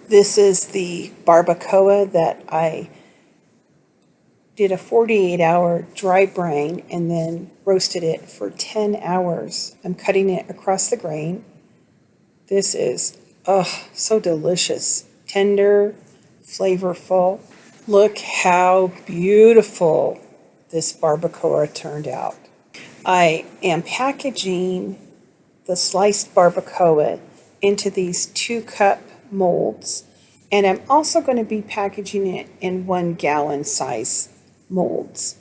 This is the barbacoa that I did a 48-hour dry brain and then roasted it for 10 hours. I'm cutting it across the grain. This is, so delicious. Tender, flavorful. Look how beautiful this barbacoa turned out. I am packaging the sliced barbacoa into these 2-cup molds, and I'm also going to be packaging it in 1-gallon size molds.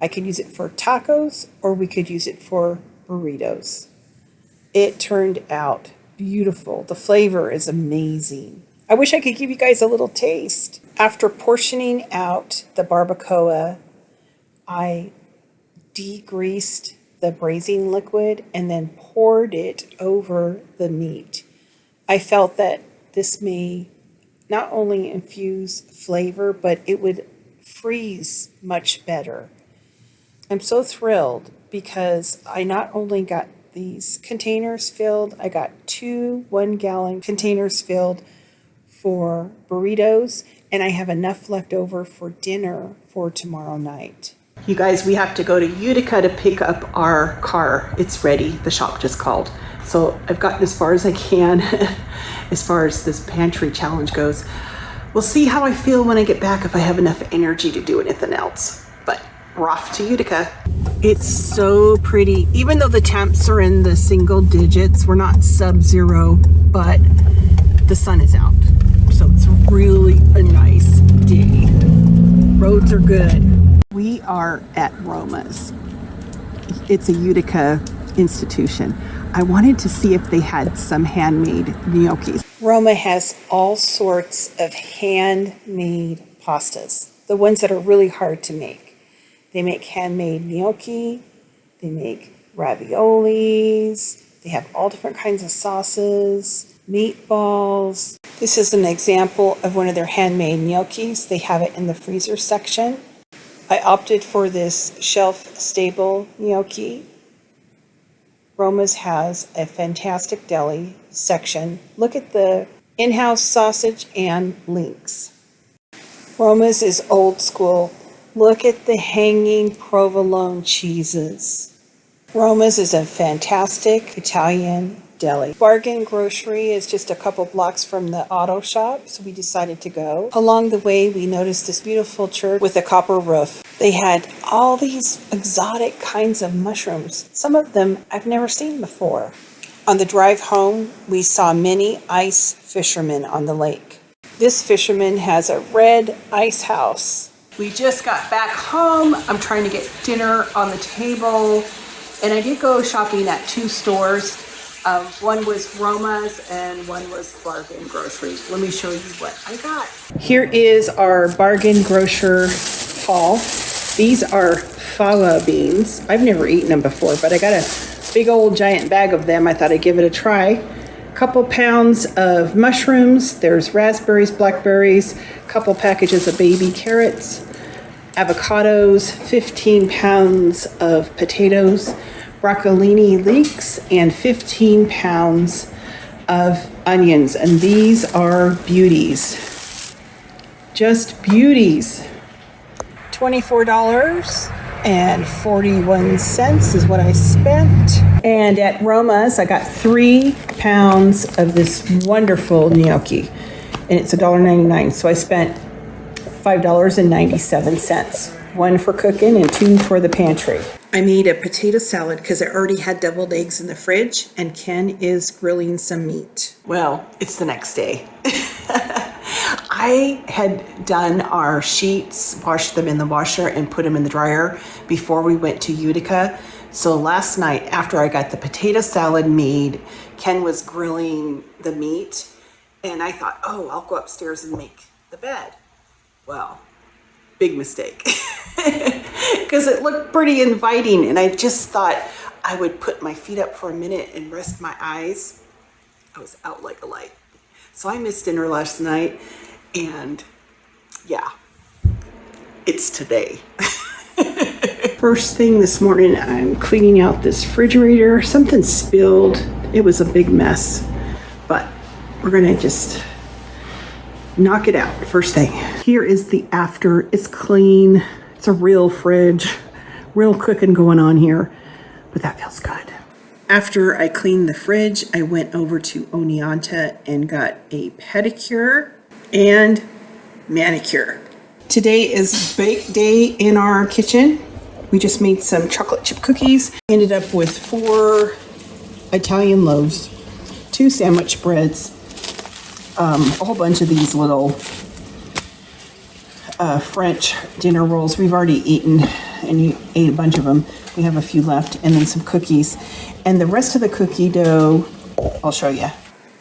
I could use it for tacos, or we could use it for burritos. It turned out beautiful. The flavor is amazing. I wish I could give you guys a little taste. After portioning out the barbacoa, I degreased the braising liquid and then poured it over the meat. I felt that this may not only infuse flavor, but it would freeze much better. I'm so thrilled because I not only got these containers filled, I got 2 1-gallon containers filled for burritos, and I have enough left over for dinner for tomorrow night. You guys, we have to go to Utica to pick up our car. It's ready. The shop just called. So I've gotten as far as I can as far as this pantry challenge goes. We'll see how I feel when I get back, if I have enough energy to do anything else. But we're off to Utica. It's so pretty. Even though the temps are in the single digits, we're not sub-zero, but the sun is out. So it's really a nice day. Roads are good. We are at Roma's. It's a Utica institution. I wanted to see if they had some handmade gnocchis. Roma has all sorts of handmade pastas, the ones that are really hard to make. They make handmade gnocchi, they make raviolis, they have all different kinds of sauces, meatballs. This is an example of one of their handmade gnocchis. They have it in the freezer section. I opted for this shelf-stable gnocchi. Roma's has a fantastic deli section. Look at the in-house sausage and links. Roma's is old school. Look at the hanging provolone cheeses. Roma's is a fantastic Italian deli. Bargain Grocery is just a couple blocks from the auto shop, so we decided to go. Along the way, we noticed this beautiful church with a copper roof. They had all these exotic kinds of mushrooms. Some of them I've never seen before. On the drive home, we saw many ice fishermen on the lake. This fisherman has a red ice house. We just got back home. I'm trying to get dinner on the table, and I did go shopping at 2 stores. One was Roma's and one was Bargain Grocery. Let me show you what I got. Here is our Bargain Grocer haul. These are fava beans. I've never eaten them before, but I got a big old giant bag of them. I thought I'd give it a try. A couple pounds of mushrooms. There's raspberries, blackberries, a couple packages of baby carrots, avocados, 15 pounds of potatoes, broccolini leeks, and 15 pounds of onions. And these are beauties. Just beauties. $24.41 is what I spent. And at Roma's, I got 3 pounds of this wonderful gnocchi. And it's $1.99. So I spent $5.97. 1 for cooking and 2 for the pantry. I made a potato salad because I already had deviled eggs in the fridge, and Ken is grilling some meat. Well, it's the next day. I had done our sheets, washed them in the washer and put them in the dryer before we went to Utica. So last night, after I got the potato salad made, Ken was grilling the meat, and I thought, oh, I'll go upstairs and make the bed. Well, big mistake. Because it looked pretty inviting, and I just thought I would put my feet up for a minute and rest my eyes. I was out like a light. So I missed dinner last night, and yeah, it's today. First thing this morning, I'm cleaning out this refrigerator. Something spilled. It was a big mess, but we're gonna just knock it out first thing. Here is the after. It's clean. It's a real fridge. Real cooking going on here, but that feels good. After I cleaned the fridge, I went over to Oneonta and got a pedicure and manicure. Today is bake day in our kitchen. We just made some chocolate chip cookies. Ended up with 4 Italian loaves, 2 sandwich breads, a whole bunch of these little French dinner rolls. We've already eaten and you ate a bunch of them. We have a few left, and then some cookies. And the rest of the cookie dough, I'll show you.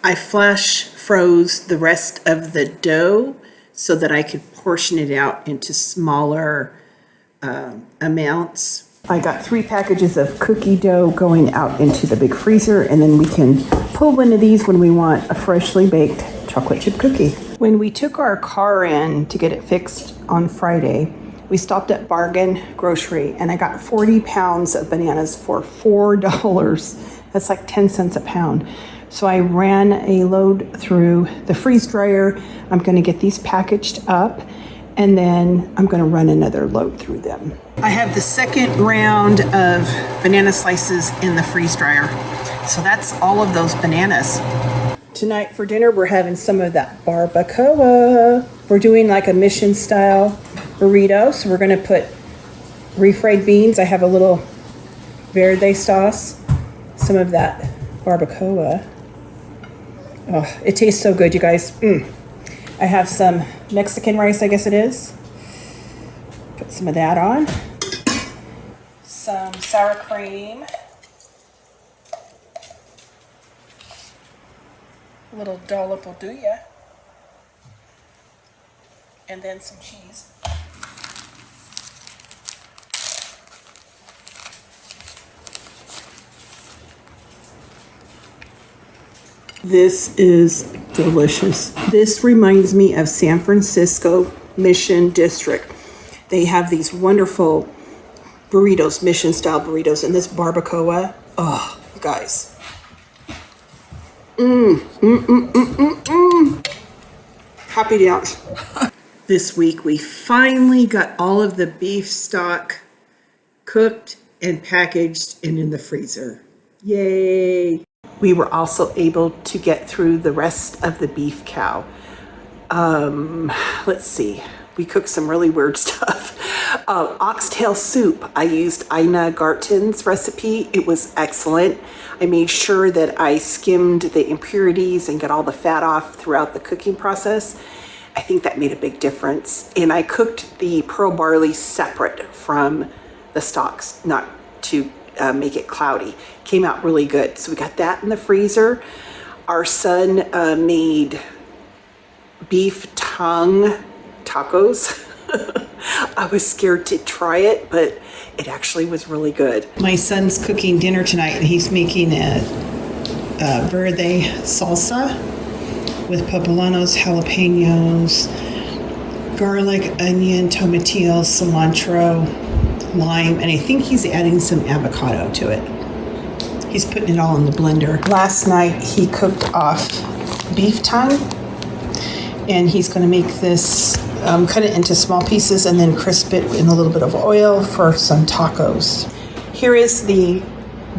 I flash froze the rest of the dough so that I could portion it out into smaller amounts. I got 3 packages of cookie dough going out into the big freezer, and then we can pull one of these when we want a freshly baked chocolate chip cookie. When we took our car in to get it fixed on Friday, we stopped at Bargain Grocery, and I got 40 pounds of bananas for $4. That's like 10 cents a pound. So I ran a load through the freeze dryer. I'm going to get these packaged up, and then I'm going to run another load through them. I have the second round of banana slices in the freeze dryer. So that's all of those bananas. Tonight for dinner, we're having some of that barbacoa. We're doing like a mission style burrito. So we're going to put refried beans. I have a little verde sauce, some of that barbacoa. Oh, it tastes so good, you guys. I have some Mexican rice, I guess it is. Put some of that on. Some sour cream. A little dollop will do ya. And then some cheese. This is delicious. This reminds me of San Francisco Mission District. They have these wonderful burritos, mission style burritos, and this barbacoa. Oh, you guys. Happy dance. This week we finally got all of the beef stock cooked and packaged and in the freezer. Yay. We were also able to get through the rest of the beef cow. Let's see. We cooked some really weird stuff. Oxtail soup. I used Ina Garten's recipe. It was excellent. I made sure that I skimmed the impurities and got all the fat off throughout the cooking process. I think that made a big difference. And I cooked the pearl barley separate from the stalks, not to make it cloudy. Came out really good. So we got that in the freezer. Our son made beef tongue tacos. I was scared to try it, but it actually was really good. My son's cooking dinner tonight, and he's making a verde salsa with poblanos, jalapenos, garlic, onion, tomatillo, cilantro, lime, and I think he's adding some avocado to it. He's putting it all in the blender. Last night he cooked off beef tongue, and he's going to make this, cut it into small pieces and then crisp it in a little bit of oil for some tacos. Here is the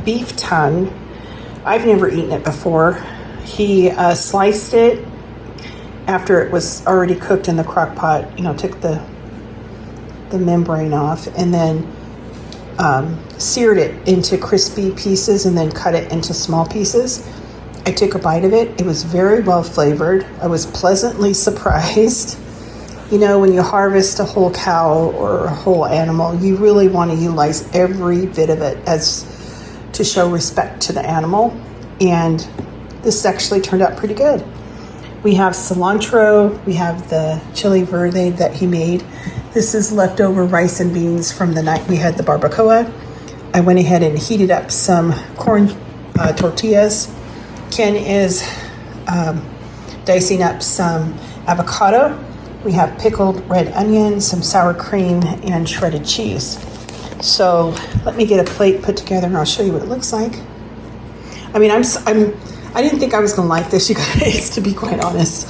beef tongue. I've never eaten it before. He sliced it after it was already cooked in the crock pot, took the membrane off, and then seared it into crispy pieces and then cut it into small pieces. I took a bite of it. It was very well flavored. I was pleasantly surprised. When you harvest a whole cow or a whole animal, you really want to utilize every bit of it as to show respect to the animal. And this actually turned out pretty good. We have cilantro. We have the chili verde that he made. This is leftover rice and beans from the night we had the barbacoa. I went ahead and heated up some corn tortillas. Ken is dicing up some avocado. We have pickled red onions, some sour cream, and shredded cheese. So let me get a plate put together and I'll show you what it looks like. I didn't think I was going to like this, you guys, to be quite honest.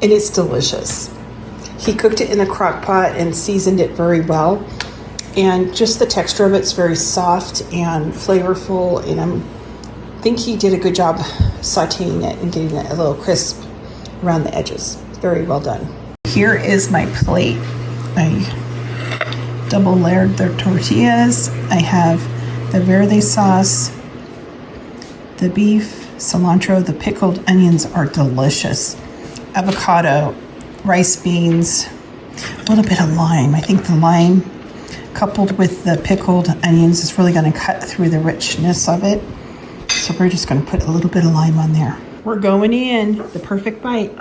and it's delicious. He cooked it in a crock pot and seasoned it very well. And just the texture of it's very soft and flavorful. And I think he did a good job sauteing it and getting it a little crisp around the edges. Very well done. Here is my plate. I double layered the tortillas. I have the verde sauce, the beef, cilantro. The pickled onions are delicious. Avocado, rice beans, a little bit of lime. I think the lime coupled with the pickled onions is really going to cut through the richness of it. So we're just going to put a little bit of lime on there. We're going in, the perfect bite.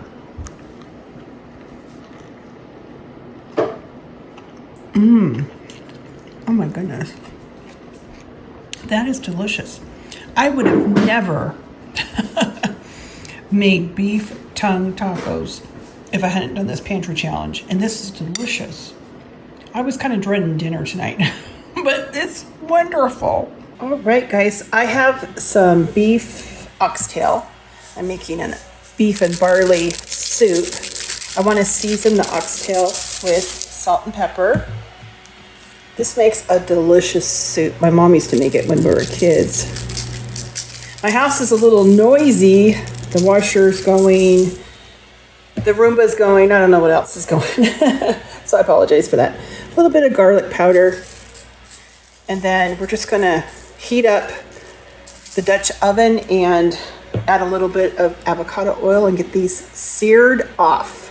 Oh my goodness. That is delicious. I would have never made beef tongue tacos if I hadn't done this pantry challenge. And this is delicious. I was kind of dreading dinner tonight, but it's wonderful. All right, guys, I have some beef oxtail. I'm making a beef and barley soup. I want to season the oxtail with salt and pepper. This makes a delicious soup. My mom used to make it when we were kids. My house is a little noisy. The washer's going, the Roomba's going. I don't know what else is going. So I apologize for that. A little bit of garlic powder. And then we're just going to heat up the Dutch oven and add a little bit of avocado oil and get these seared off.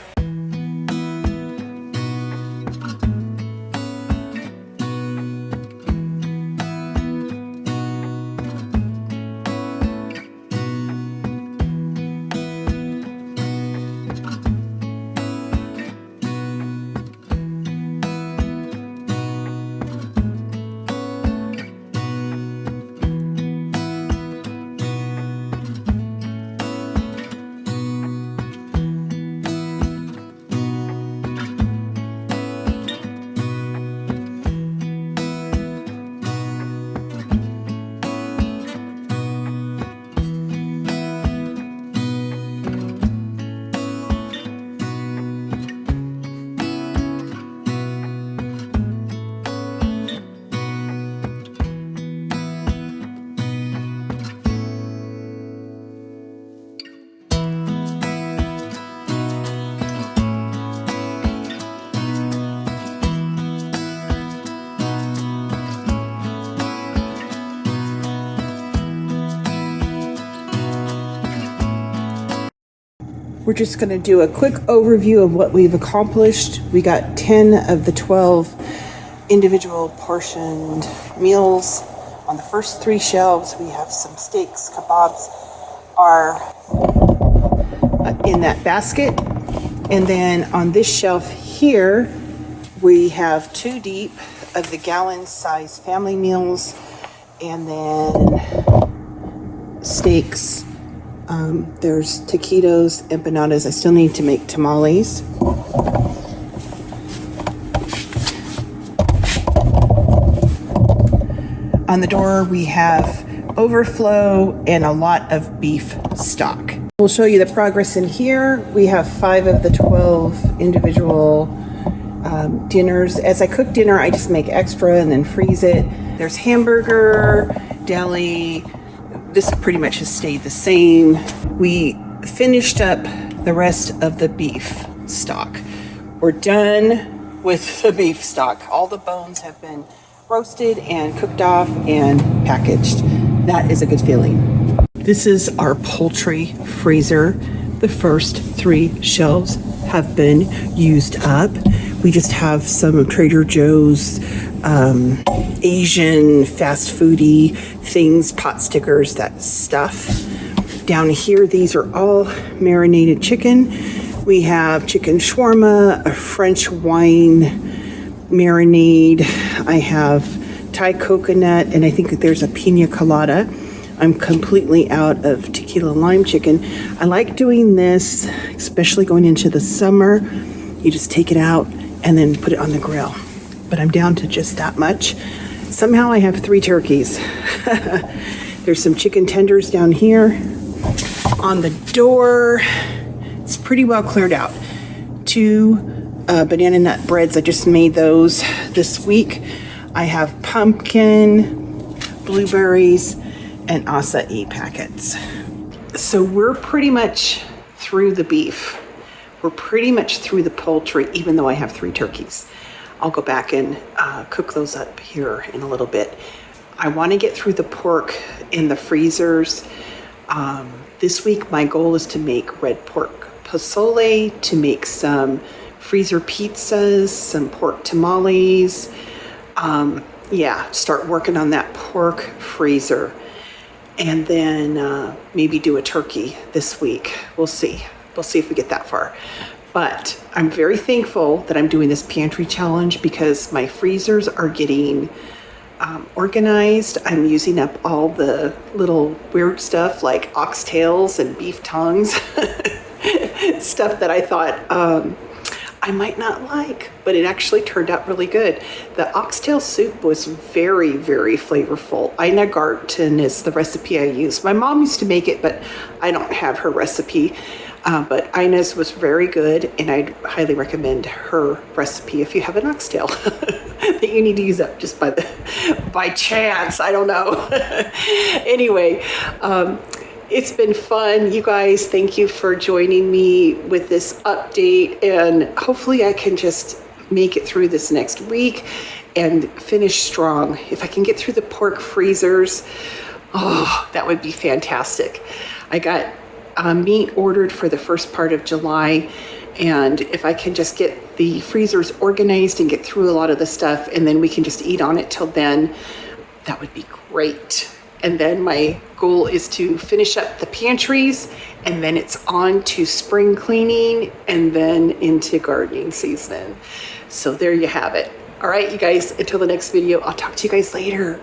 We're just going to do a quick overview of what we've accomplished. We got 10 of the 12 individual portioned meals. On the first 3 shelves, we have some steaks, kebabs are in that basket. And then on this shelf here, we have 2 deep of the gallon size family meals, and then steaks. There's taquitos, empanadas. I still need to make tamales. On the door, we have overflow and a lot of beef stock. We'll show you the progress in here. We have 5 of the 12 individual dinners. As I cook dinner, I just make extra and then freeze it. There's hamburger, deli. This pretty much has stayed the same. We finished up the rest of the beef stock. We're done with the beef stock. All the bones have been roasted and cooked off and packaged. That is a good feeling. This is our poultry freezer. The first 3 shelves have been used up. We just have some of Trader Joe's Asian fast foody things, pot stickers, that stuff. Down here, these are all marinated chicken. We have chicken shawarma, a French wine marinade. I have Thai coconut, and I think that there's a pina colada. I'm completely out of tequila lime chicken. I like doing this, especially going into the summer. You just take it out and then put it on the grill. But I'm down to just that much. Somehow I have 3 turkeys. There's some chicken tenders down here. On the door, it's pretty well cleared out. 2 banana nut breads, I just made those this week. I have pumpkin, blueberries, and acai packets. So we're pretty much through the beef. We're pretty much through the poultry, even though I have 3 turkeys. I'll go back and cook those up here in a little bit. I want to get through the pork in the freezers. This week, my goal is to make red pork pozole, to make some freezer pizzas, some pork tamales. Yeah, start working on that pork freezer. And then maybe do a turkey this week. We'll see. We'll see if we get that far. But I'm very thankful that I'm doing this pantry challenge because my freezers are getting organized. I'm using up all the little weird stuff like oxtails and beef tongues, stuff that I thought I might not like, but it actually turned out really good. The oxtail soup was very, very flavorful. Ina Garten is the recipe I use. My mom used to make it, but I don't have her recipe. But Ina's was very good, and I'd highly recommend her recipe if you have an oxtail that you need to use up just by chance. I don't know. Anyway, it's been fun. You guys, thank you for joining me with this update, and hopefully I can just make it through this next week and finish strong. If I can get through the pork freezers, oh, that would be fantastic. I got meat ordered for the first part of July, and if I can just get the freezers organized and get through a lot of the stuff, and then we can just eat on it till then, that would be great. And then my goal is to finish up the pantries, and then it's on to spring cleaning and then into gardening season. So there you have it. All right, you guys, until the next video, I'll talk to you guys later.